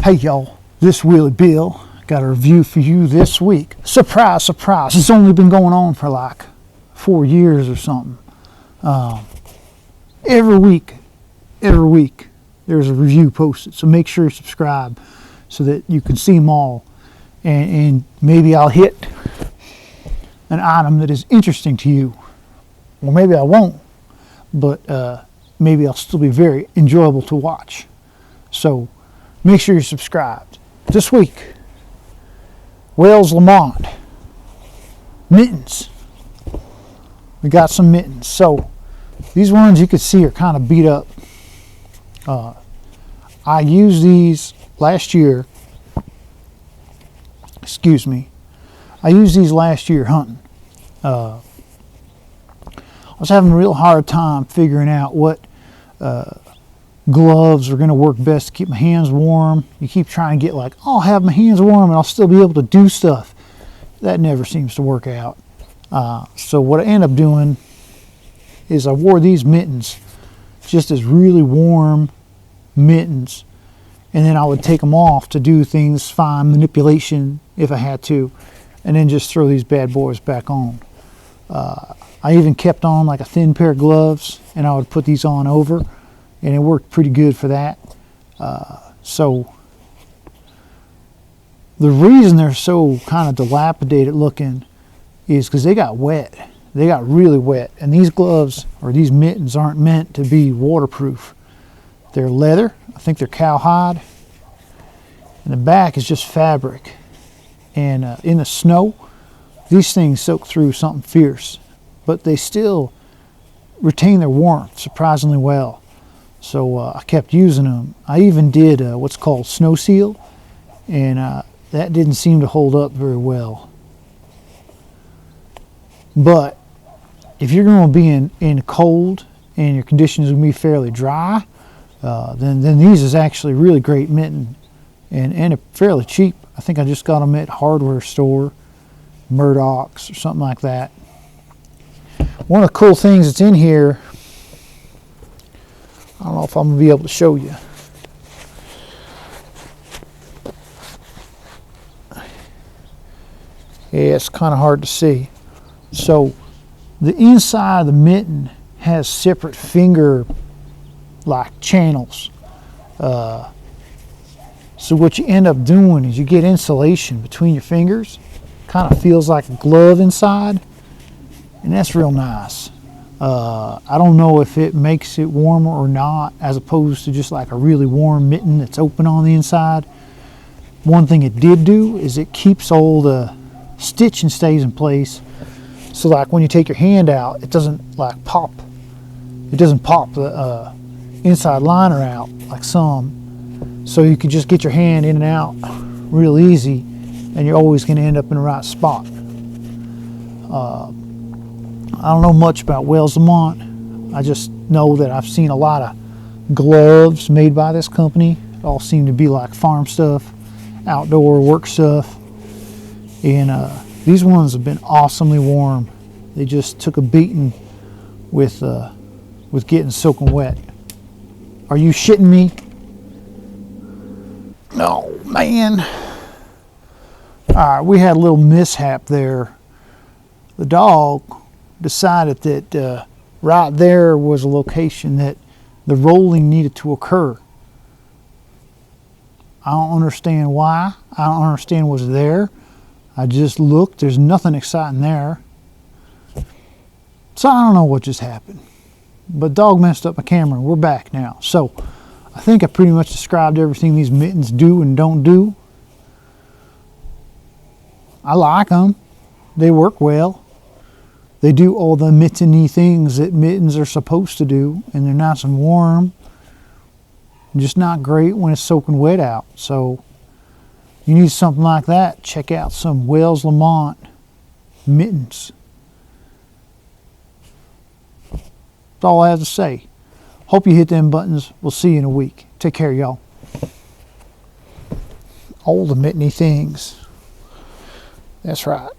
Hey y'all, this Wheelie Bill got a review for you this week. Surprise, surprise, it's only been going on for like 4 years or something. Every week, there's a review posted, so make sure you subscribe so that you can see them all. And maybe I'll hit an item that is interesting to you. Or maybe I won't, but maybe I'll still be very enjoyable to watch. So make sure you're subscribed. This week, Wales Lamont, mittens. We got some mittens. So these ones you can see are kind of beat up. I used these last year. Excuse me. I used these last year hunting. I was having a real hard time figuring out what gloves are going to work best to keep my hands warm. You keep trying to get like, oh, I'll have my hands warm and I'll still be able to do stuff. That never seems to work out. So what I end up doing is I wore these mittens just as really warm mittens, and then I would take them off to do things, fine manipulation if I had to, and then just throw these bad boys back on. I even kept on like a thin pair of gloves, and I would put these on over, and it worked pretty good for that. So the reason they're so kind of dilapidated looking is because they got wet. They got really wet, and these gloves or these mittens aren't meant to be waterproof. They're leather. I think they're cowhide, and the back is just fabric. And in the snow, these things soak through something fierce, but they still retain their warmth surprisingly well. So I kept using them. I even did what's called snow seal, and that didn't seem to hold up very well. But if you're going to be in cold and your conditions are going to be fairly dry, then these is actually a really great mitten, and they're fairly cheap. I think I just got them at hardware store, Murdoch's or something like that. One of the cool things that's in here, I don't know if I'm going to be able to show you. Yeah, it's kind of hard to see. So the inside of the mitten has separate finger like channels. So what you end up doing is you get insulation between your fingers. Kind of feels like a glove inside, and that's real nice. I don't know if it makes it warmer or not, as opposed to just like a really warm mitten that's open on the inside. One thing it did do is it keeps all the stitching stays in place. So like when you take your hand out, it doesn't like pop. It doesn't pop the inside liner out like some. So you can just get your hand in and out real easy, and you're always going to end up in the right spot. I don't know much about Wales Lamont. I just know that I've seen a lot of gloves made by this company. It all seem to be like farm stuff, outdoor work stuff. And these ones have been awesomely warm. They just took a beating with getting soaking wet. Are you shitting me? Oh man. Alright, we had a little mishap there. The dog decided that right there was a location that the rolling needed to occur. I don't understand why. I don't understand what's there. I just looked. There's nothing exciting there. So I don't know what just happened. But dog messed up my camera, and we're back now. So I think I pretty much described everything these mittens do and don't do. I like them. They work well. They do all the mitten-y things that mittens are supposed to do, and they're nice and warm. Just not great when it's soaking wet out. So you need something like that, check out some Wales Lamont mittens. That's all I have to say. Hope you hit them buttons. We'll see you in a week. Take care, y'all. All the mitteny things. That's right.